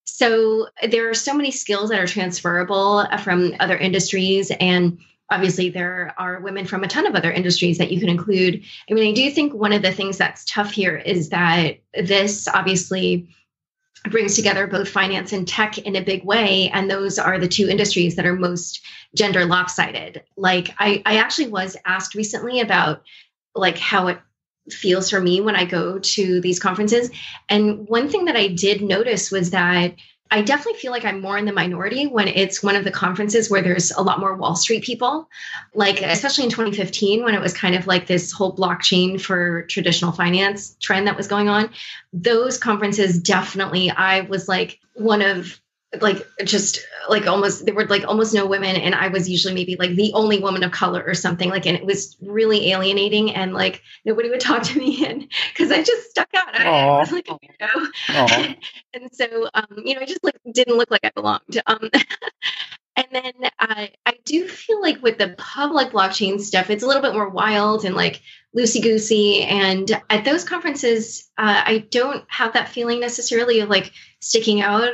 So there are so many skills that are transferable from other industries. And obviously there are women from a ton of other industries that you can include. I mean, I do think one of the things that's tough here is that this obviously brings together both finance and tech in a big way. And those are the two industries that are most gender lopsided. Like I actually was asked recently about like how it feels for me when I go to these conferences. And one thing that I did notice was that I definitely feel like I'm more in the minority when it's one of the conferences where there's a lot more Wall Street people, like especially in 2015, when it was kind of like this whole blockchain for traditional finance trend that was going on. Those conferences, definitely, I was like one of like just like almost, there were like almost no women. And I was usually maybe like the only woman of color or something, like, and it was really alienating, and like nobody would talk to me, and because I just stuck out. I was like, and so, I just like didn't look like I belonged. And then I do feel like with the public blockchain stuff, it's a little bit more wild and like loosey-goosey. And at those conferences, I don't have that feeling necessarily of like sticking out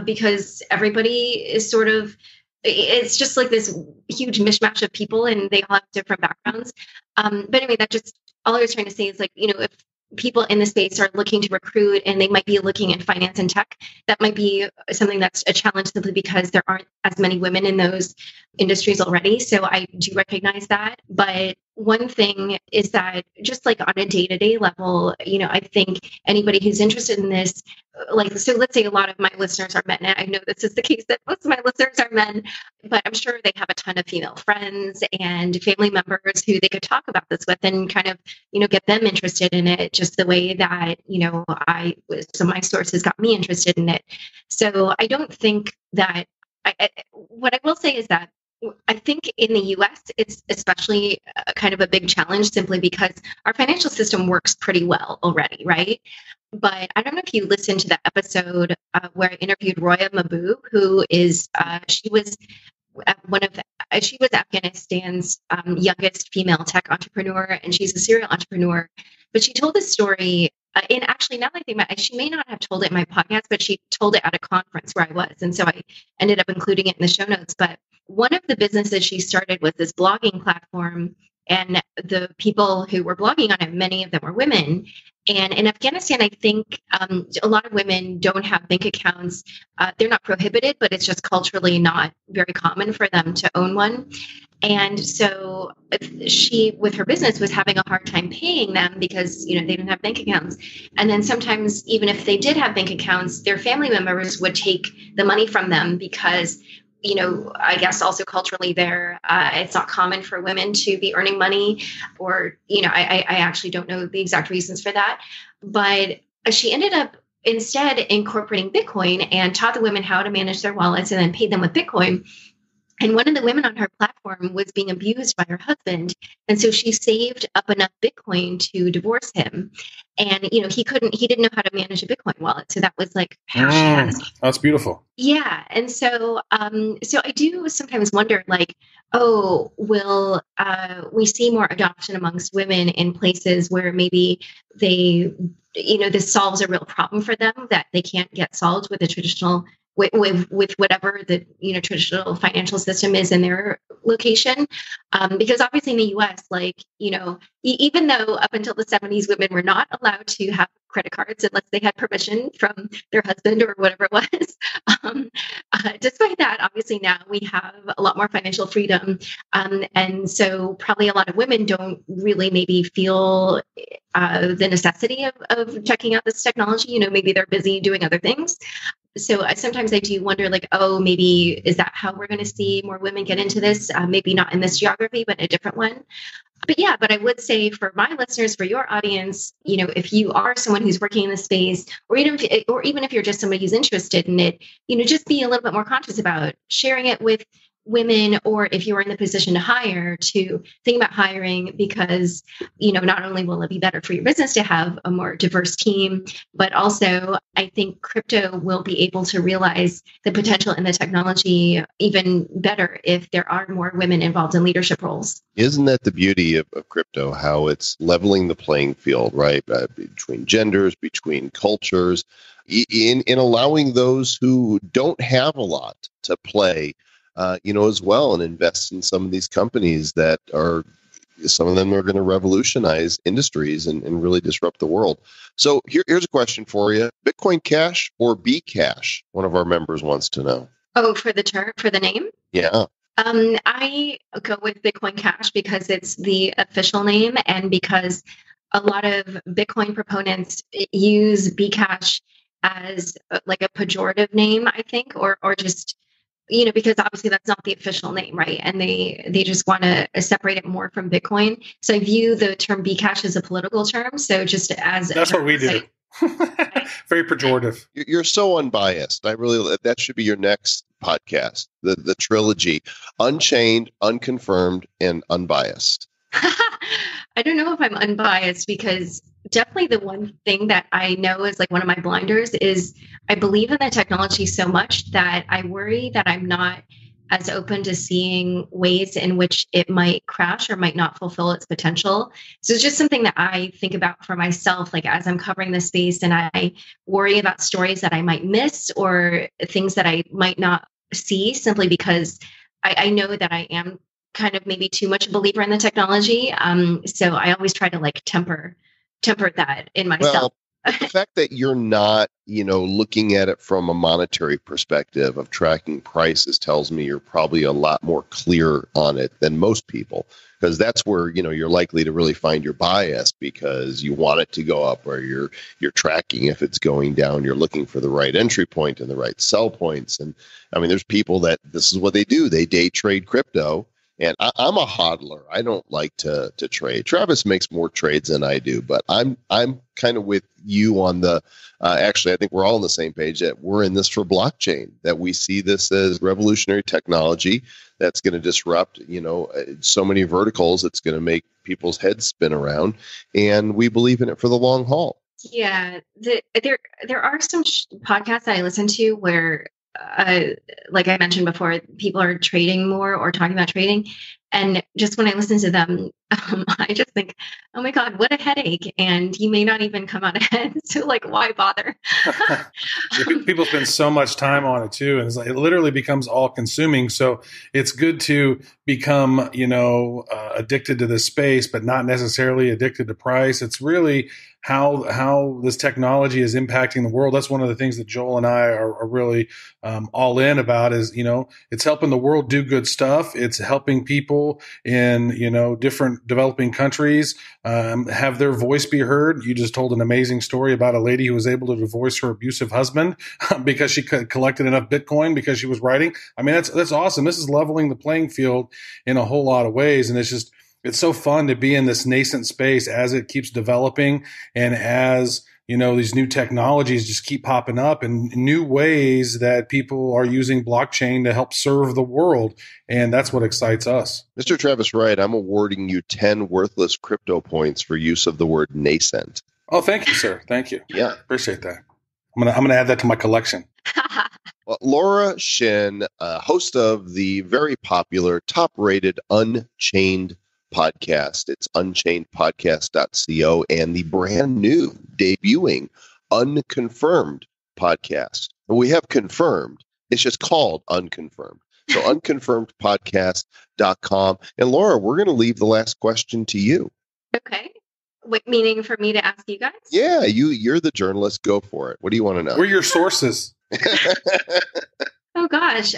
because everybody is sort of, it's just like this huge mishmash of people and they all have different backgrounds. But anyway, that just, all I was trying to say is like, if people in the space are looking to recruit and they might be looking in finance and tech, that might be something that's a challenge simply because there aren't as many women in those industries already. So I do recognize that. But one thing is that just like on a day-to-day level, I think anybody who's interested in this, so let's say a lot of my listeners are men, and I know this is the case that most of my listeners are men, but I'm sure they have a ton of female friends and family members who they could talk about this with and kind of, get them interested in it just the way that, some of my sources got me interested in it. So I don't think that, what I will say is that I think in the US, it's especially kind of a big challenge simply because our financial system works pretty well already, right? But I don't know if you listened to the episode where I interviewed Roya Mabu, who is, she was Afghanistan's youngest female tech entrepreneur, and she's a serial entrepreneur. But she told this story, and actually, now that I think about it, she may not have told it in my podcast, but she told it at a conference where I was, and so I ended up including it in the show notes. But one of the businesses she started was this blogging platform, and the people who were blogging on it, many of them were women. And in Afghanistan, I think a lot of women don't have bank accounts. They're not prohibited, but it's just culturally not very common for them to own one. And so she, with her business, was having a hard time paying them because, they didn't have bank accounts. And then sometimes, even if they did have bank accounts, their family members would take the money from them because I guess also culturally there, it's not common for women to be earning money or, I actually don't know the exact reasons for that. But she ended up instead incorporating Bitcoin and taught the women how to manage their wallets and then paid them with Bitcoin. And one of the women on her platform was being abused by her husband. And so she saved up enough Bitcoin to divorce him. And, he didn't know how to manage a Bitcoin wallet. So that was like how she had. That's beautiful. Yeah. And so, so I do sometimes wonder, will we see more adoption amongst women in places where maybe they, this solves a real problem for them that they can't get solved with a traditional with whatever the traditional financial system is in their location, because obviously in the U.S., even though up until the 70s, women were not allowed to have credit cards unless they had permission from their husband or whatever it was. Despite that, obviously now we have a lot more financial freedom, and so probably a lot of women don't really maybe feel the necessity of checking out this technology. Maybe they're busy doing other things. So sometimes I do wonder, maybe is that how we're going to see more women get into this? Maybe not in this geography, but a different one. But I would say for my listeners, for your audience, if you are someone who's working in the space, or even if you're just somebody who's interested in it, just be a little bit more conscious about sharing it with women, or if you're in the position to hire, to think about hiring, because, not only will it be better for your business to have a more diverse team, but also I think crypto will be able to realize the potential in the technology even better if there are more women involved in leadership roles. Isn't that the beauty of crypto, how it's leveling the playing field, right? Between genders, between cultures, in allowing those who don't have a lot to play as well, and invest in some of these companies that some of them are going to revolutionize industries and really disrupt the world. So here's a question for you. Bitcoin Cash or Bcash? One of our members wants to know. Oh, for the name? Yeah. I go with Bitcoin Cash because it's the official name, and because a lot of Bitcoin proponents use Bcash as a pejorative name, I think, or just because obviously that's not the official name, right? And they just want to separate it more from Bitcoin. So I view the term Bcash as a political term. So just as that's what we do. Very pejorative. You're so unbiased. That should be your next podcast. The trilogy: Unchained, Unconfirmed, and Unbiased. I don't know if I'm unbiased, because definitely the one thing that I know is one of my blinders is I believe in the technology so much that I worry that I'm not as open to seeing ways in which it might crash or might not fulfill its potential. So it's just something that I think about for myself, as I'm covering this space, and I worry about stories that I might miss or things that I might not see, simply because I know that I am kind of maybe too much a believer in the technology. So I always try to temper tempered that in myself. Well, the fact that you're not, looking at it from a monetary perspective of tracking prices tells me you're probably a lot more clear on it than most people, because that's where, you're likely to really find your bias, because you want it to go up, or you're tracking if it's going down. You're looking for the right entry point and the right sell points. And I mean, there's people that this is what they do. They day trade crypto. And I'm a hodler. I don't like to trade. Travis makes more trades than I do, but I'm kind of with you on the. Actually, I think we're all on the same page that we're in this for blockchain. That we see this as revolutionary technology that's going to disrupt, so many verticals. It's going to make people's heads spin around, and we believe in it for the long haul. Yeah, there are some podcasts that I listen to where, like I mentioned before, people are trading more or talking about trading. And just when I listen to them, I just think, oh my God, what a headache. And you may not even come out ahead. So like, why bother? People spend so much time on it too. And it's like, it literally becomes all consuming. So it's good to become, addicted to this space, but not necessarily addicted to price. It's really how this technology is impacting the world. That's one of the things that Joel and I are really all in about is, it's helping the world do good stuff. It's helping people in, different developing countries have their voice be heard. You just told an amazing story about a lady who was able to divorce her abusive husband because she collected enough Bitcoin because she was writing. I mean, that's awesome. This is leveling the playing field in a whole lot of ways. And it's so fun to be in this nascent space as it keeps developing and as, these new technologies just keep popping up and new ways that people are using blockchain to help serve the world. And that's what excites us. Mr. Travis Wright, I'm awarding you 10 worthless crypto points for use of the word nascent. Oh, thank you, sir. Thank you. Yeah. Appreciate that. I'm gonna add that to my collection. Well, Laura Shin, host of the very popular, top-rated Unchained podcast. It's unchainedpodcast.co and the brand new debuting Unconfirmed podcast. We have confirmed. It's just called Unconfirmed. So unconfirmedpodcast.com. And Laura, we're going to leave the last question to you. Okay. Wait, meaning for me to ask you guys? Yeah, you're the journalist. Go for it. What do you want to know? We're your sources. Oh gosh,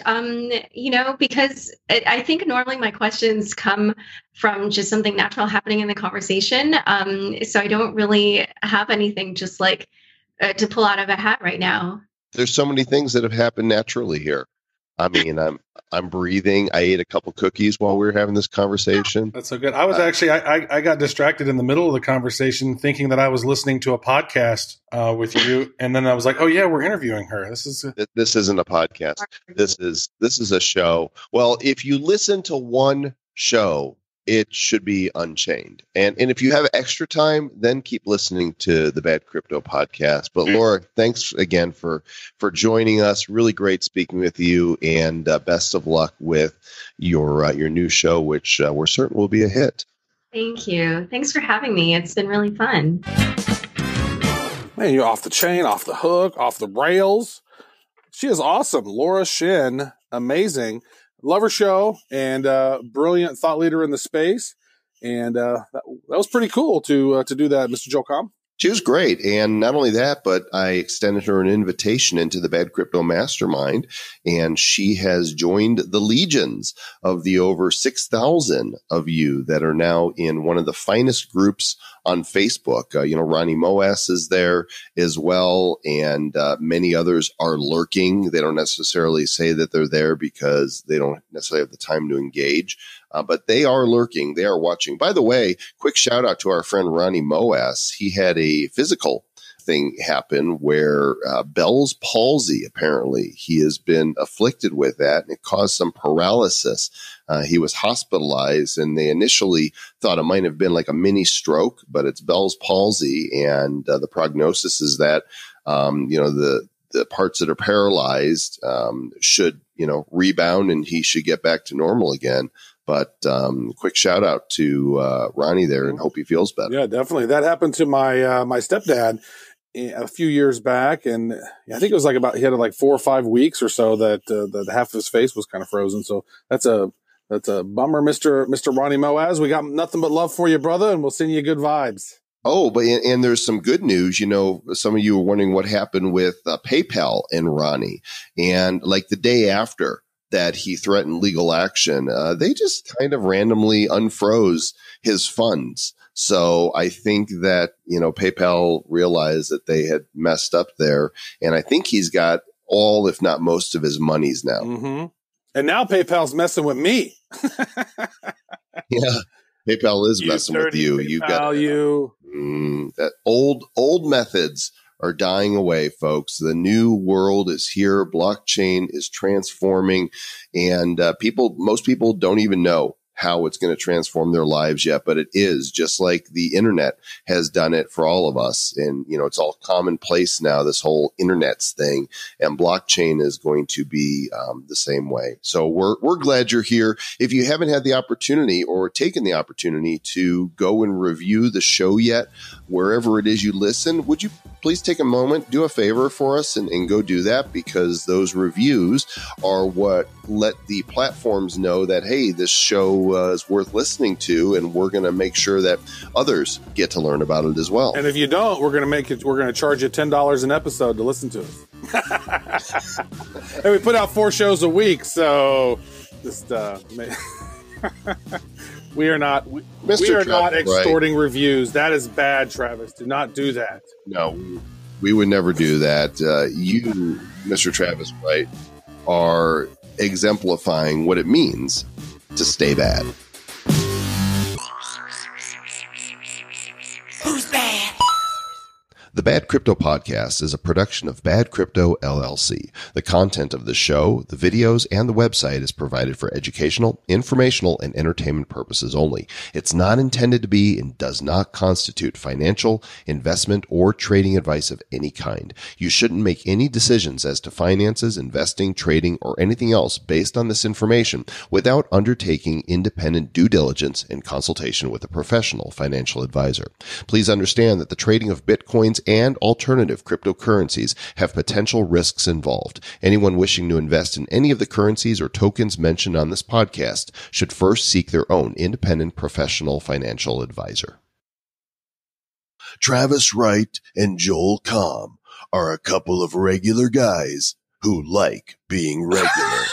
because I think normally my questions come from just something natural happening in the conversation. So I don't really have anything just like to pull out of a hat right now. There's so many things that have happened naturally here. I mean, I'm breathing. I ate a couple cookies while we were having this conversation. That's so good. I was actually, I got distracted in the middle of the conversation thinking that I was listening to a podcast with you. And then I was like, oh yeah, we're interviewing her. This isn't a podcast. This is a show. Well, if you listen to one show, it should be Unchained. And if you have extra time, then keep listening to the Bad Crypto podcast. But Laura, thanks again for joining us. Really great speaking with you, and best of luck with your new show, which we're certain will be a hit. Thank you. Thanks for having me. It's been really fun. Man, you're off the chain, off the hook, off the rails. She is awesome. Laura Shin, amazing. Love her show, and brilliant thought leader in the space. And that was pretty cool to do that, Mr. Joel Comm. She was great. And not only that, but I extended her an invitation into the Bad Crypto Mastermind, and she has joined the legions of the over 6,000 of you that are now in one of the finest groups on Facebook. Ronnie Moas is there as well, and many others are lurking. They don't necessarily say that they're there because they don't necessarily have the time to engage, but they are lurking. They are watching. By the way, quick shout out to our friend Ronnie Moas. He had a physical thing happen where Bell's palsy, apparently he has been afflicted with that, and it caused some paralysis. He was hospitalized, and they initially thought it might have been like a mini stroke, but it's Bell's palsy, and the prognosis is that the parts that are paralyzed should rebound, and he should get back to normal again. But quick shout out to Ronnie there, and hope he feels better. Yeah, definitely. That happened to my my stepdad a few years back, and I think it was he had like 4 or 5 weeks or so that half of his face was kind of frozen. So that's a bummer, Mr. Ronnie Moaz. We got nothing but love for you, brother, and we'll send you good vibes. Oh, but and there's some good news. You know, some of you were wondering what happened with PayPal and Ronnie. And like the day after that he threatened legal action, they just kind of randomly unfroze his funds. So I think that, you know, PayPal realized that they had messed up there. And I think he's got all, if not most of his monies now. Mm-hmm. And now PayPal's messing with me. Yeah. PayPal is messing with you. PayPal, You've got that old methods are dying away, folks. The new world is here. Blockchain is transforming, and most people don't even know how it's going to transform their lives yet, but it is, just like the internet has done it for all of us. And, you know, it's all commonplace now, this whole internet's thing, and blockchain is going to be the same way. So we're glad you're here. If you haven't had the opportunity or taken the opportunity to go and review the show yet, wherever it is you listen, would you please take a moment, do a favor for us and go do that, because those reviews are what let the platforms know that, hey, this show is worth listening to, and we're going to make sure that others get to learn about it as well. And if you don't, we're going to charge you $10 an episode to listen to us. And we put out 4 shows a week, so just we are not extorting reviews. That is bad, Travis. Do not do that. No, we would never do that. You, Mr. Travis Wright, are exemplifying what it means to stay bad. Who's bad? The Bad Crypto Podcast is a production of Bad Crypto LLC. The content of the show, the videos, and the website is provided for educational, informational, and entertainment purposes only. It's not intended to be and does not constitute financial, investment, or trading advice of any kind. You shouldn't make any decisions as to finances, investing, trading, or anything else based on this information without undertaking independent due diligence and consultation with a professional financial advisor. Please understand that the trading of Bitcoins and alternative cryptocurrencies have potential risks involved. Anyone wishing to invest in any of the currencies or tokens mentioned on this podcast should first seek their own independent professional financial advisor. Travis Wright and Joel Comm are a couple of regular guys who like being regular.